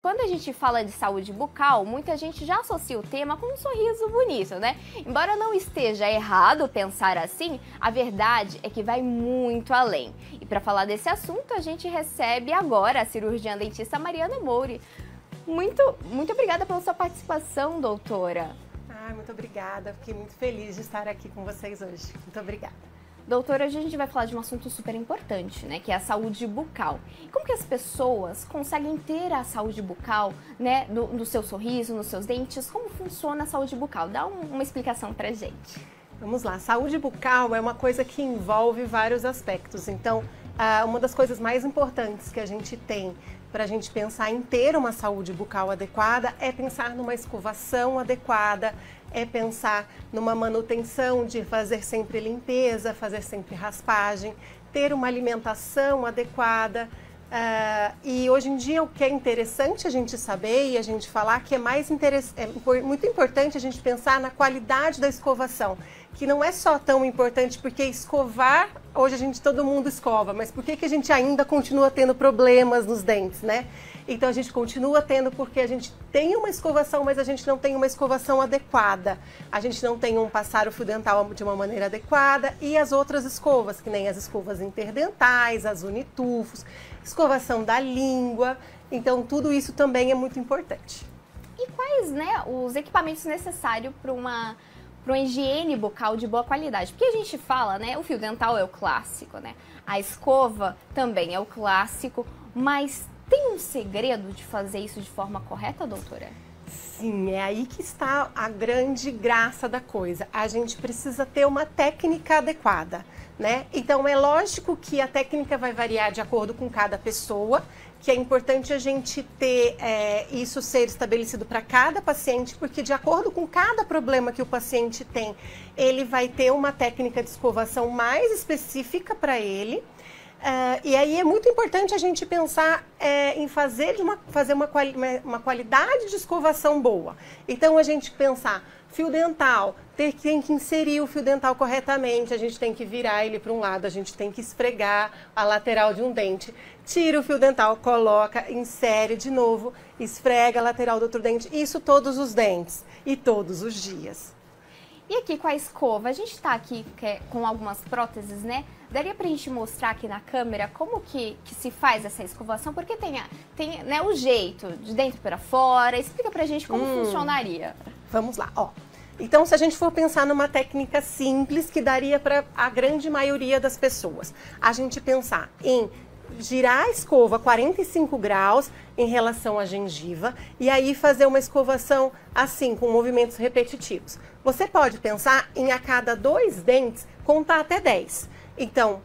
Quando a gente fala de saúde bucal, muita gente já associa o tema com um sorriso bonito, né? Embora não esteja errado pensar assim, a verdade é que vai muito além. E para falar desse assunto, a gente recebe agora a cirurgiã dentista Mariana Moure. Muito obrigada pela sua participação, doutora. Muito obrigada, fiquei muito feliz de estar aqui com vocês hoje. Muito obrigada. Doutora, hoje a gente vai falar de um assunto super importante, né, que é a saúde bucal. Como que as pessoas conseguem ter a saúde bucal, né, no seu sorriso, nos seus dentes? Como funciona a saúde bucal? Dá uma explicação pra gente. Vamos lá, saúde bucal é uma coisa que envolve vários aspectos. Então, uma das coisas mais importantes que a gente tem para a gente pensar em ter uma saúde bucal adequada é pensar numa escovação adequada, é pensar numa manutenção de fazer sempre limpeza, fazer sempre raspagem, ter uma alimentação adequada. E hoje em dia o que é interessante a gente saber e a gente falar que é muito importante a gente pensar na qualidade da escovação, que não é só tão importante porque escovar, hoje todo mundo escova, mas por que a gente ainda continua tendo problemas nos dentes, né? Então a gente continua tendo porque a gente tem uma escovação, mas a gente não tem uma escovação adequada. A gente não tem passar o fio dental de uma maneira adequada e as outras escovas, que nem as escovas interdentais, as unitufos, escovação da língua. Então tudo isso também é muito importante. E quais, né, os equipamentos necessários para uma higiene bucal de boa qualidade? Porque a gente fala, né, o fio dental é o clássico, né? A escova também é o clássico, mas tem um segredo de fazer isso de forma correta, doutora? Sim, é aí que está a grande graça da coisa. A gente precisa ter uma técnica adequada, né? Então é lógico que a técnica vai variar de acordo com cada pessoa, que é importante a gente ter isso ser estabelecido para cada paciente, porque de acordo com cada problema que o paciente tem, ele vai ter uma técnica de escovação mais específica para ele. E aí é muito importante a gente pensar em fazer uma qualidade de escovação boa. Então a gente pensar fio dental, tem que inserir o fio dental corretamente, a gente tem que virar ele para um lado, a gente tem que esfregar a lateral de um dente, tira o fio dental, coloca, insere de novo, esfrega a lateral do outro dente, isso todos os dentes e todos os dias. E aqui com a escova, a gente está aqui com algumas próteses, né? Daria pra gente mostrar aqui na câmera como que se faz essa escovação? Porque tem né, o jeito, de dentro para fora. Explica pra gente como funcionaria. Vamos lá, ó. Então, se a gente for pensar numa técnica simples que daria para a grande maioria das pessoas, a gente pensar em girar a escova 45 graus em relação à gengiva e aí fazer uma escovação assim, com movimentos repetitivos. Você pode pensar em a cada 2 dentes contar até 10. Então,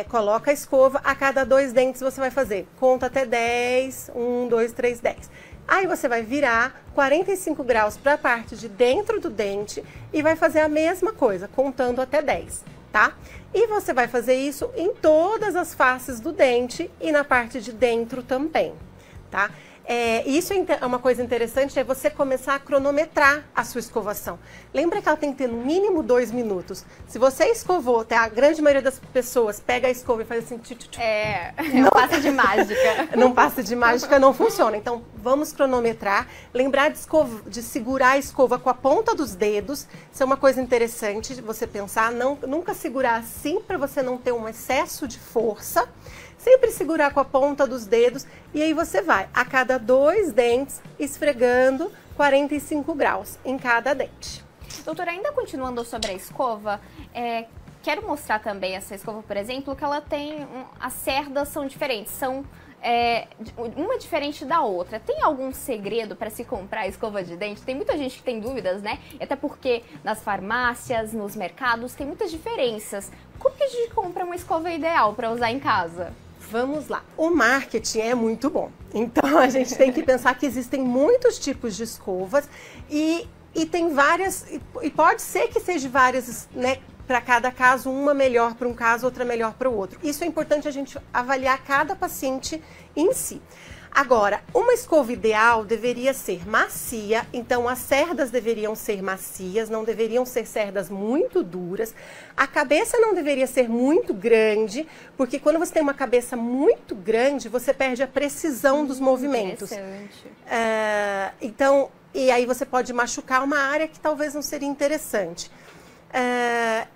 coloca a escova, a cada 2 dentes você vai fazer, conta até 10, 1, 2, 3, 10. Aí você vai virar 45 graus para a parte de dentro do dente e vai fazer a mesma coisa, contando até 10, tá? E você vai fazer isso em todas as faces do dente e na parte de dentro também, tá? Isso é uma coisa interessante, é você começar a cronometrar a sua escovação. Lembra que ela tem que ter no mínimo 2 minutos. Se você escovou, a grande maioria das pessoas pega a escova e faz assim... Não passa de mágica. Não passa de mágica, não funciona. Então, vamos cronometrar. Lembrar de segurar a escova com a ponta dos dedos. Isso é uma coisa interessante de você pensar. Nunca segurar assim para você não ter um excesso de força. Sempre segurar com a ponta dos dedos e aí você vai, a cada 2 dentes, esfregando 45 graus em cada dente. Doutora, ainda continuando sobre a escova, quero mostrar também essa escova, por exemplo, que ela tem... As cerdas são diferentes, são uma diferente da outra. Tem algum segredo para se comprar escova de dente? Tem muita gente que tem dúvidas, né? Até porque nas farmácias, nos mercados, tem muitas diferenças. Como que a gente compra uma escova ideal para usar em casa? Vamos lá, o marketing é muito bom, então a gente tem que pensar que existem muitos tipos de escovas e tem várias, e pode ser que seja várias, né, para cada caso, uma melhor para um caso, outra melhor para o outro. Isso é importante a gente avaliar cada paciente em si. Agora, uma escova ideal deveria ser macia, então as cerdas deveriam ser macias, não deveriam ser cerdas muito duras. A cabeça não deveria ser muito grande, porque quando você tem uma cabeça muito grande, você perde a precisão dos movimentos. Interessante. Então, e aí você pode machucar uma área que talvez não seria interessante.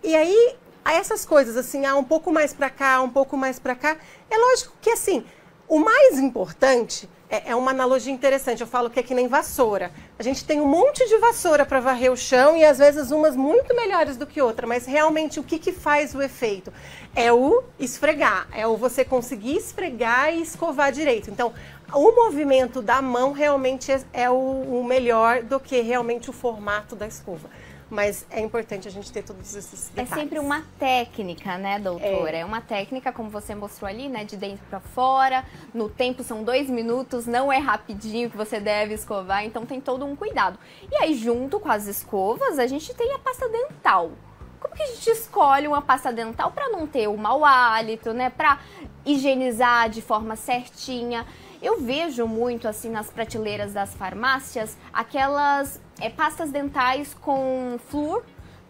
E aí, essas coisas assim, um pouco mais para cá, um pouco mais para cá, é lógico que assim, o mais importante é uma analogia interessante, eu falo que é que nem vassoura. A gente tem um monte de vassoura para varrer o chão e às vezes umas muito melhores do que outra, mas realmente o que faz o efeito? É o esfregar, é o você conseguir esfregar e escovar direito. Então, o movimento da mão realmente é o melhor do que realmente o formato da escova. Mas é importante a gente ter todos esses detalhes. É sempre uma técnica, né, doutora? É uma técnica, como você mostrou ali, né, de dentro para fora. No tempo são 2 minutos, não é rapidinho que você deve escovar, então tem todo um cuidado. E aí, junto com as escovas, a gente tem a pasta dental. Como que a gente escolhe uma pasta dental para não ter o mau hálito, né, para higienizar de forma certinha? Eu vejo muito, assim, nas prateleiras das farmácias, aquelas pastas dentais com flúor,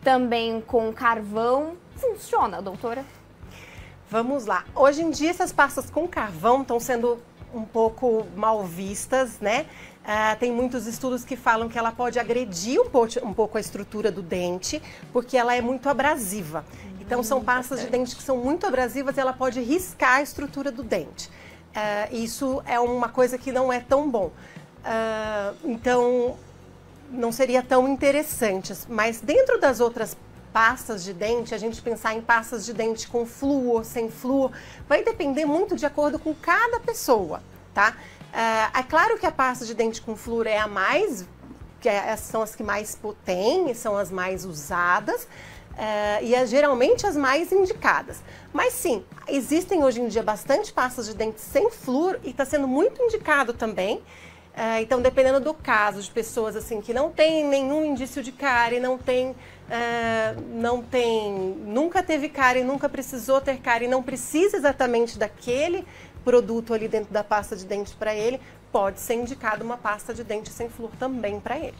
também com carvão. Funciona, doutora? Vamos lá. Hoje em dia, essas pastas com carvão estão sendo um pouco mal vistas, né? Tem muitos estudos que falam que ela pode agredir um pouco a estrutura do dente, porque ela é muito abrasiva. Então, são pastas de dente que são muito abrasivas e ela pode riscar a estrutura do dente. Isso é uma coisa que não é tão bom. Então, não seria tão interessante. Mas dentro das outras pastas de dente, a gente pensar em pastas de dente com flúor, sem flúor, vai depender muito de acordo com cada pessoa, tá? É claro que a pasta de dente com flúor é a mais, são as que mais tem, são as mais usadas, e geralmente as mais indicadas. Mas sim, existem hoje em dia bastante pastas de dente sem flúor e está sendo muito indicado também. Então, dependendo do caso, de pessoas assim que não tem nenhum indício de cárie, nunca teve cárie, nunca precisou ter cárie, não precisa exatamente daquele produto ali dentro da pasta de dente para ele, pode ser indicado uma pasta de dente sem flúor também para ele.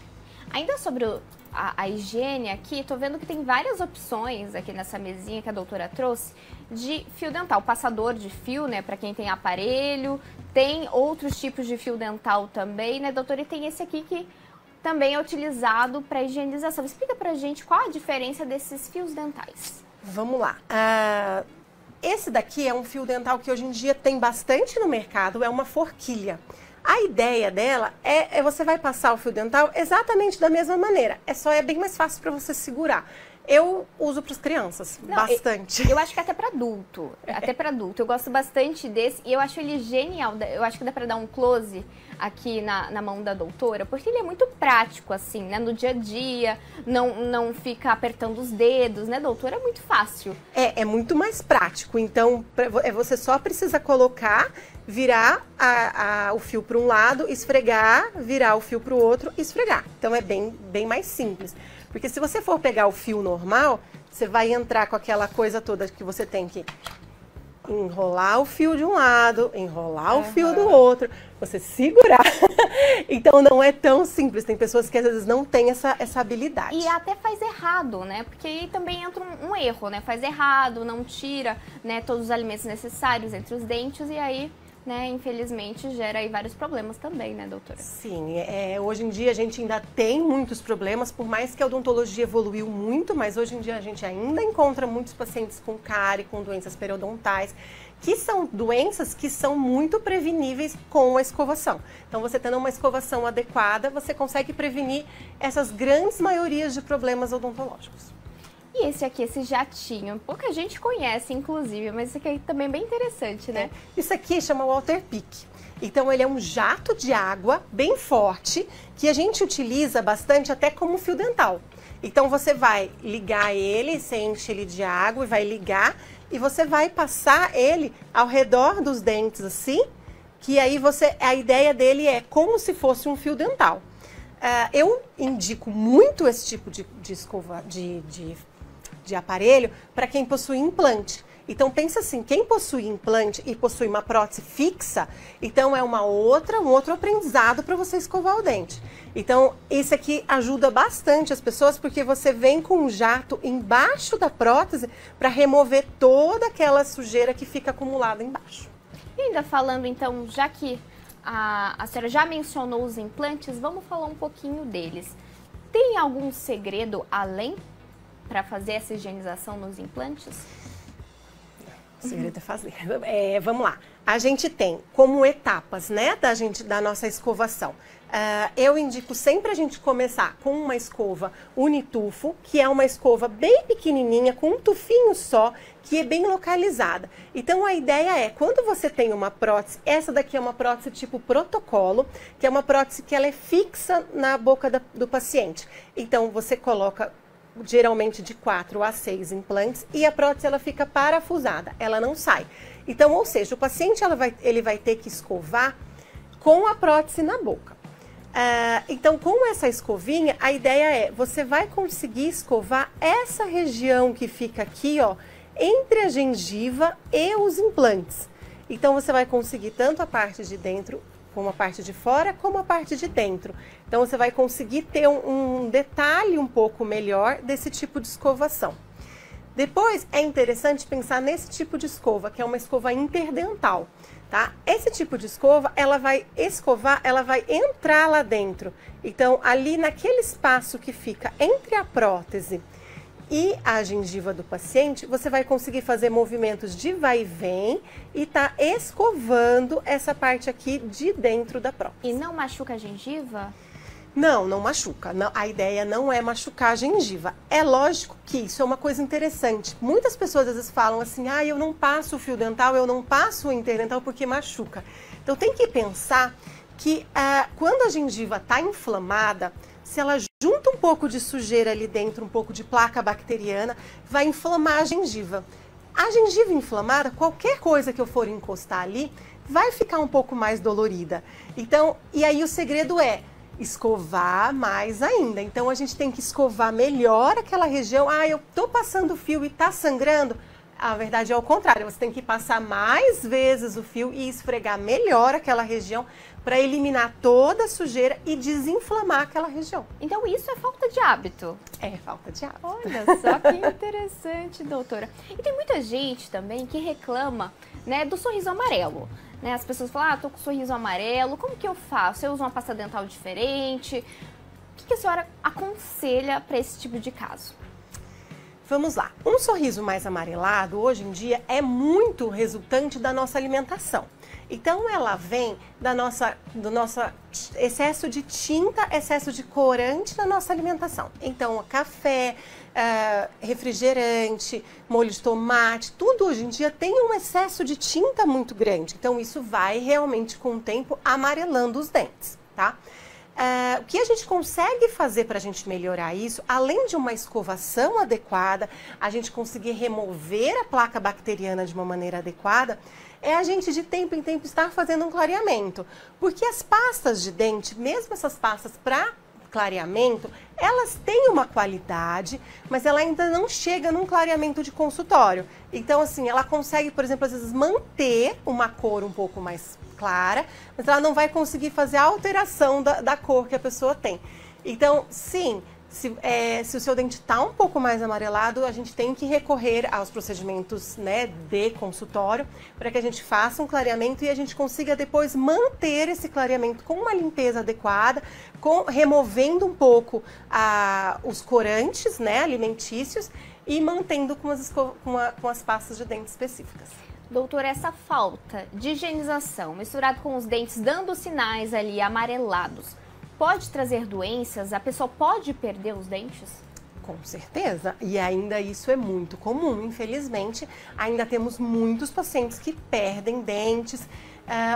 Ainda sobre a higiene aqui, tô vendo que tem várias opções aqui nessa mesinha que a doutora trouxe de fio dental, passador de fio, né, para quem tem aparelho, tem outros tipos de fio dental também, né, doutora, e tem esse aqui que também é utilizado para higienização. Explica pra gente qual a diferença desses fios dentais. Vamos lá. Esse daqui é um fio dental que hoje em dia tem bastante no mercado, é uma forquilha. A ideia dela é você vai passar o fio dental exatamente da mesma maneira. É bem mais fácil para você segurar. Eu uso para as crianças, bastante. Eu acho que até para adulto. Até para adulto. Eu gosto bastante desse e eu acho ele genial. Eu acho que dá para dar um close aqui na mão da doutora, porque ele é muito prático, assim, né? No dia a dia, não fica apertando os dedos, né, doutora? É muito fácil. É muito mais prático. Então, você só precisa colocar, virar o fio para um lado, esfregar, virar o fio para o outro, esfregar. Então, é bem mais simples. Porque se você for pegar o fio normal, você vai entrar com aquela coisa toda que você tem que enrolar o fio de um lado, enrolar o fio do outro, você segurar. Então não é tão simples. Tem pessoas que às vezes não têm essa habilidade. E até faz errado, né? Porque aí também entra um erro, né? Faz errado, não tira, né, todos os alimentos necessários entre os dentes e aí, né, infelizmente gera aí vários problemas também, né, doutora? Sim, hoje em dia a gente ainda tem muitos problemas, por mais que a odontologia evoluiu muito, mas hoje em dia a gente ainda encontra muitos pacientes com cárie, com doenças periodontais, que são doenças que são muito preveníveis com a escovação. Então, você tendo uma escovação adequada, você consegue prevenir essas grandes maiorias de problemas odontológicos. E esse aqui, esse jatinho, pouca gente conhece, inclusive, mas esse aqui é também bem interessante, né? Isso aqui chama Water Pick. Então, ele é um jato de água bem forte, que a gente utiliza bastante até como fio dental. Então, você vai ligar ele, você enche ele de água e vai ligar, e você vai passar ele ao redor dos dentes, assim, que aí a ideia dele é como se fosse um fio dental. Eu indico muito esse tipo de escova, de aparelho para quem possui implante. Então pensa assim, quem possui implante e possui uma prótese fixa, então é um outro aprendizado para você escovar o dente. Então isso aqui ajuda bastante as pessoas, porque você vem com um jato embaixo da prótese para remover toda aquela sujeira que fica acumulada embaixo. E ainda falando então, já que a senhora já mencionou os implantes, vamos falar um pouquinho deles. Tem algum segredo além para fazer essa higienização nos implantes? O segredo é fazer. Vamos lá. A gente tem como etapas, né, da nossa escovação. Eu indico sempre a gente começar com uma escova unitufo, que é uma escova bem pequenininha, com um tufinho só, que é bem localizada. Então a ideia é, quando você tem uma prótese, essa daqui é uma prótese tipo protocolo, que é uma prótese que ela é fixa na boca do paciente. Então você coloca geralmente de 4 a 6 implantes e a prótese ela fica parafusada, ela não sai. Então, ou seja, o paciente ele vai ter que escovar com a prótese na boca. Então, com essa escovinha, a ideia é, você vai conseguir escovar essa região que fica aqui, ó, entre a gengiva e os implantes. Então, você vai conseguir tanto a parte de dentro, como a parte de fora, como a parte de dentro. Então, você vai conseguir ter um detalhe um pouco melhor desse tipo de escovação. Depois, é interessante pensar nesse tipo de escova, que é uma escova interdental, tá? Esse tipo de escova, ela vai escovar, ela vai entrar lá dentro. Então, ali naquele espaço que fica entre a prótese e a gengiva do paciente, você vai conseguir fazer movimentos de vai e vem e tá escovando essa parte aqui de dentro da prótese. E não machuca a gengiva? Não, não machuca. Não, a ideia não é machucar a gengiva. É lógico que isso é uma coisa interessante. Muitas pessoas às vezes falam assim, eu não passo o fio dental, eu não passo o interdental porque machuca. Então tem que pensar que quando a gengiva está inflamada, se ela junta um pouco de sujeira ali dentro, um pouco de placa bacteriana, vai inflamar a gengiva. A gengiva inflamada, qualquer coisa que eu for encostar ali, vai ficar um pouco mais dolorida. Então, e aí o segredo é escovar mais ainda. Então a gente tem que escovar melhor aquela região. Eu tô passando o fio e tá sangrando. A verdade é o contrário, você tem que passar mais vezes o fio e esfregar melhor aquela região para eliminar toda a sujeira e desinflamar aquela região. Então isso é falta de hábito? É falta de hábito. Olha só que interessante, doutora. E tem muita gente também que reclama, né, do sorriso amarelo. Né? As pessoas falam, tô com sorriso amarelo, como que eu faço? Eu uso uma pasta dental diferente? O que a senhora aconselha para esse tipo de caso? Vamos lá. Um sorriso mais amarelado, hoje em dia, é muito resultante da nossa alimentação. Então, ela vem do nosso excesso de tinta, excesso de corante na nossa alimentação. Então, café, refrigerante, molho de tomate, tudo hoje em dia tem um excesso de tinta muito grande. Então, isso vai realmente, com o tempo, amarelando os dentes, tá? O que a gente consegue fazer para a gente melhorar isso, além de uma escovação adequada, a gente conseguir remover a placa bacteriana de uma maneira adequada, é a gente de tempo em tempo estar fazendo um clareamento. Porque as pastas de dente, mesmo essas pastas para clareamento, elas têm uma qualidade, mas ela ainda não chega num clareamento de consultório. Então, assim, ela consegue, por exemplo, às vezes manter uma cor um pouco mais clara, mas ela não vai conseguir fazer a alteração da cor que a pessoa tem. Então, sim, se o seu dente está um pouco mais amarelado, a gente tem que recorrer aos procedimentos, né, de consultório para que a gente faça um clareamento e a gente consiga depois manter esse clareamento com uma limpeza adequada, removendo um pouco os corantes, né, alimentícios e mantendo com as pastas de dente específicas. Doutora, essa falta de higienização misturado com os dentes dando sinais ali amarelados, pode trazer doenças? A pessoa pode perder os dentes? Com certeza. E ainda isso é muito comum, infelizmente. Ainda temos muitos pacientes que perdem dentes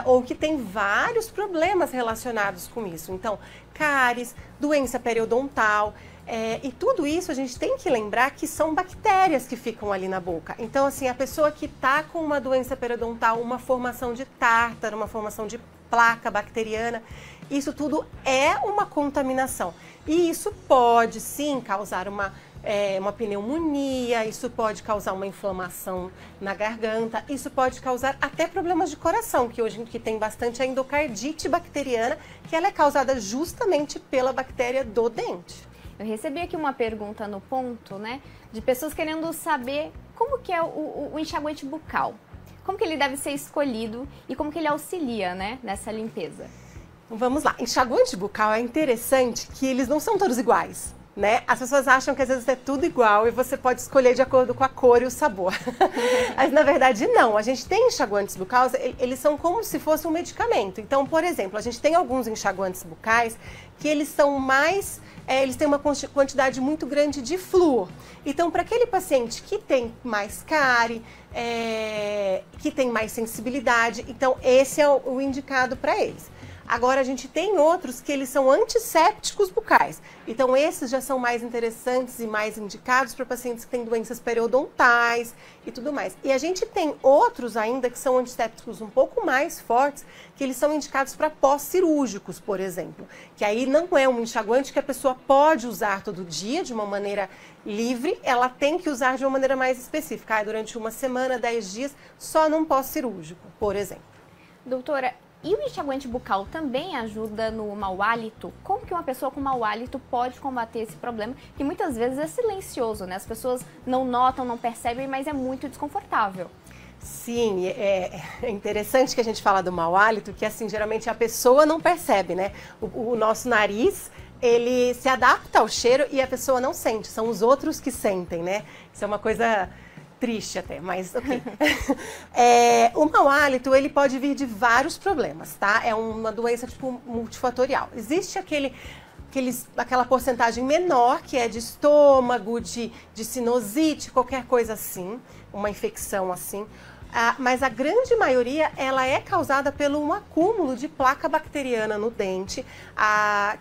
ou que têm vários problemas relacionados com isso. Então, cáries, doença periodontal. E tudo isso a gente tem que lembrar que são bactérias que ficam ali na boca. Então, assim, a pessoa que está com uma doença periodontal, uma formação de tártaro, uma formação de placa bacteriana, isso tudo é uma contaminação. E isso pode, sim, causar uma pneumonia, isso pode causar uma inflamação na garganta, isso pode causar até problemas de coração, que hoje que tem bastante a endocardite bacteriana, que ela é causada justamente pela bactéria do dente. Eu recebi aqui uma pergunta no ponto, né, de pessoas querendo saber como que é o enxaguante bucal. Como que ele deve ser escolhido e como que ele auxilia, né, nessa limpeza? Vamos lá, enxaguante bucal é interessante que eles não são todos iguais, né? As pessoas acham que às vezes é tudo igual e você pode escolher de acordo com a cor e o sabor. Mas na verdade não, a gente tem enxaguantes bucais, eles são como se fosse um medicamento. Então, por exemplo, a gente tem alguns enxaguantes bucais que eles são mais, eles têm uma quantidade muito grande de flúor. Então, para aquele paciente que tem mais cárie, que tem mais sensibilidade, então esse é o indicado para eles. Agora, a gente tem outros que eles são antissépticos bucais. Então, esses já são mais interessantes e mais indicados para pacientes que têm doenças periodontais e tudo mais. E a gente tem outros ainda que são antissépticos um pouco mais fortes, que eles são indicados para pós-cirúrgicos, por exemplo. Que aí não é um enxaguante que a pessoa pode usar todo dia de uma maneira livre, ela tem que usar de uma maneira mais específica, durante uma semana, 10 dias, só num pós-cirúrgico, por exemplo. Doutora, e o enxaguante bucal também ajuda no mau hálito? Como que uma pessoa com mau hálito pode combater esse problema? Que muitas vezes é silencioso, né? As pessoas não notam, não percebem, mas é muito desconfortável. Sim, é interessante que a gente fala do mau hálito, que assim, geralmente a pessoa não percebe, né? O nosso nariz, ele se adapta ao cheiro e a pessoa não sente, são os outros que sentem, né? Isso é uma coisa triste até, mas ok. O mau hálito, ele pode vir de vários problemas, tá? É uma doença tipo multifatorial. Existe aquela porcentagem menor que é de estômago, de sinusite, qualquer coisa assim, uma infecção assim. Mas a grande maioria, ela é causada pelo um acúmulo de placa bacteriana no dente,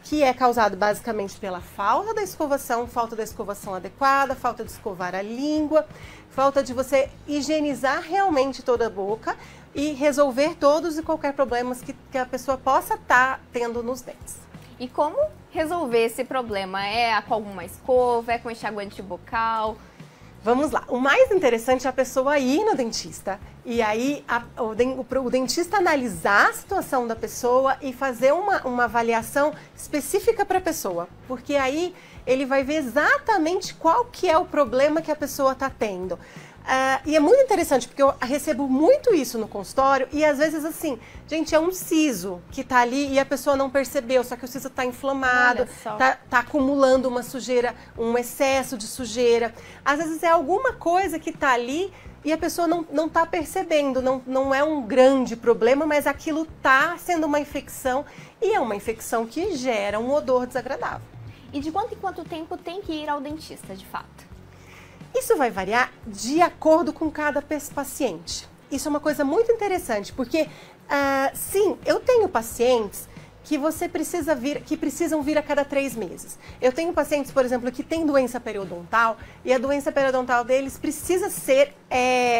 que é causado basicamente pela falta da escovação adequada, falta de escovar a língua, falta de você higienizar realmente toda a boca e resolver todos e qualquer problemas que a pessoa possa estar tendo nos dentes. E como resolver esse problema? É com alguma escova, é com enxaguante bucal? Vamos lá, o mais interessante é a pessoa ir no dentista e aí o dentista analisar a situação da pessoa e fazer uma avaliação específica para a pessoa, porque aí ele vai ver exatamente qual que é o problema que a pessoa está tendo. E é muito interessante, porque eu recebo muito isso no consultório e às vezes assim, gente, é um siso que tá ali e a pessoa não percebeu, só que o siso tá inflamado, tá acumulando uma sujeira, um excesso de sujeira. Às vezes é alguma coisa que tá ali e a pessoa não tá percebendo, não é um grande problema, mas aquilo tá sendo uma infecção e é uma infecção que gera um odor desagradável. E de quanto em quanto tempo tem que ir ao dentista, de fato? Isso vai variar de acordo com cada paciente. Isso é uma coisa muito interessante, porque sim, eu tenho pacientes que precisam vir a cada 3 meses. Eu tenho pacientes, por exemplo, que têm doença periodontal e a doença periodontal deles precisa ser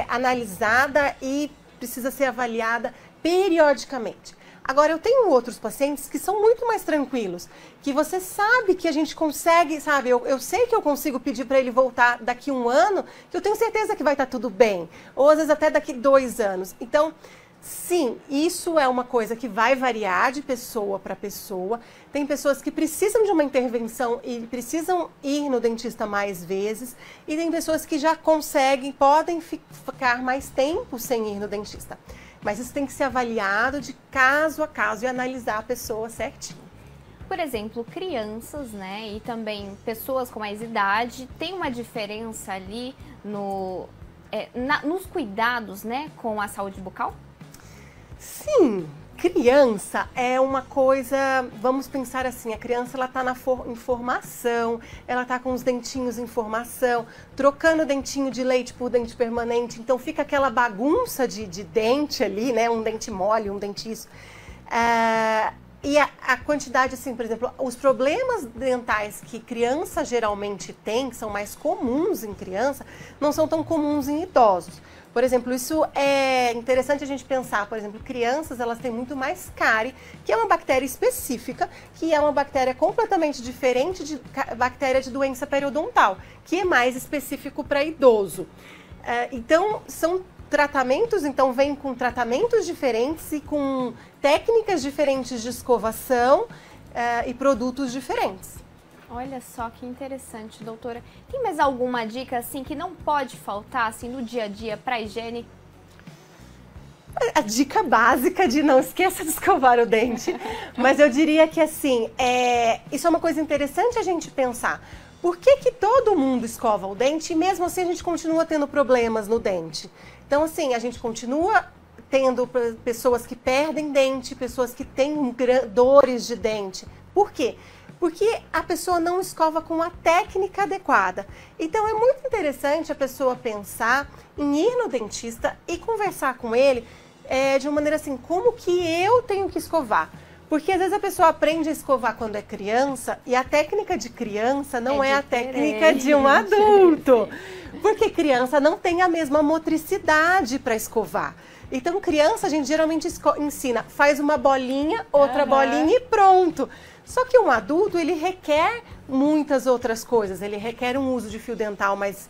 analisada e precisa ser avaliada periodicamente. Agora, eu tenho outros pacientes que são muito mais tranquilos, que você sabe que a gente consegue, sabe, eu sei que eu consigo pedir para ele voltar daqui 1 ano, que eu tenho certeza que vai estar tudo bem, ou às vezes até daqui 2 anos. Então, sim, isso é uma coisa que vai variar de pessoa para pessoa. Tem pessoas que precisam de uma intervenção e precisam ir no dentista mais vezes, e tem pessoas que já podem ficar mais tempo sem ir no dentista. Mas isso tem que ser avaliado de caso a caso e analisar a pessoa certinho. Por exemplo, crianças, né, e também pessoas com mais idade, tem uma diferença ali nos cuidados, né, com a saúde bucal? Sim, criança é uma coisa, vamos pensar assim, a criança ela tá em formação, ela tá com os dentinhos em formação, trocando dentinho de leite por dente permanente, então fica aquela bagunça de dente ali, né, um dente mole, um dente isso. E a quantidade, assim, por exemplo, os problemas dentais que criança geralmente tem, que são mais comuns em criança, não são tão comuns em idosos. Por exemplo, isso é interessante a gente pensar, por exemplo, crianças, elas têm muito mais cárie, que é uma bactéria específica, que é uma bactéria completamente diferente de bactéria de doença periodontal, que é mais específico para idoso. Então, são tratamentos, então vem com tratamentos diferentes e com técnicas diferentes de escovação e produtos diferentes. Olha só que interessante, doutora. Tem mais alguma dica assim que não pode faltar assim no dia a dia para higiene? A dica básica de não esqueça de escovar o dente, mas eu diria que assim, isso é uma coisa interessante a gente pensar. Por que todo mundo escova o dente e mesmo assim a gente continua tendo problemas no dente? Então assim, a gente continua tendo pessoas que perdem dente, pessoas que têm dores de dente. Por quê? Porque a pessoa não escova com a técnica adequada. Então é muito interessante a pessoa pensar em ir no dentista e conversar com ele de uma maneira assim, como que eu tenho que escovar? Porque às vezes a pessoa aprende a escovar quando é criança e a técnica de criança não é a técnica de um adulto. Porque criança não tem a mesma motricidade para escovar. Então criança a gente geralmente ensina, faz uma bolinha, outra bolinha e pronto. Só que um adulto, ele requer muitas outras coisas. Ele requer um uso de fio dental mais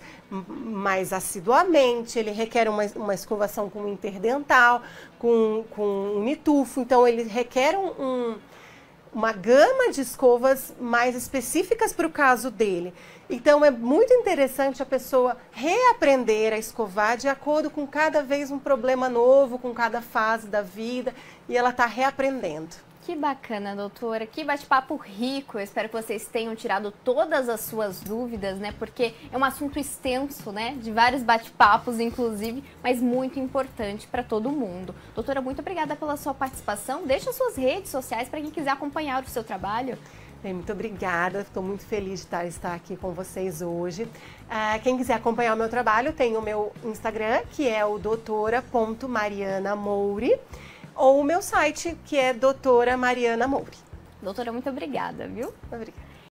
assiduamente, ele requer uma escovação com interdental, com um mitufo. Então, ele requer uma gama de escovas mais específicas para o caso dele. Então, é muito interessante a pessoa reaprender a escovar de acordo com cada vez um problema novo, com cada fase da vida, e ela está reaprendendo. Que bacana, doutora, que bate-papo rico. Eu espero que vocês tenham tirado todas as suas dúvidas, né? Porque é um assunto extenso, né? De vários bate-papos, inclusive, mas muito importante para todo mundo. Doutora, muito obrigada pela sua participação. Deixa suas redes sociais para quem quiser acompanhar o seu trabalho. Muito obrigada, estou muito feliz de estar aqui com vocês hoje. Quem quiser acompanhar o meu trabalho, tem o meu Instagram, que é o doutora.marianamouri. Ou o meu site, que é doutora Mariana Mouri. Doutora, muito obrigada, viu? Obrigada.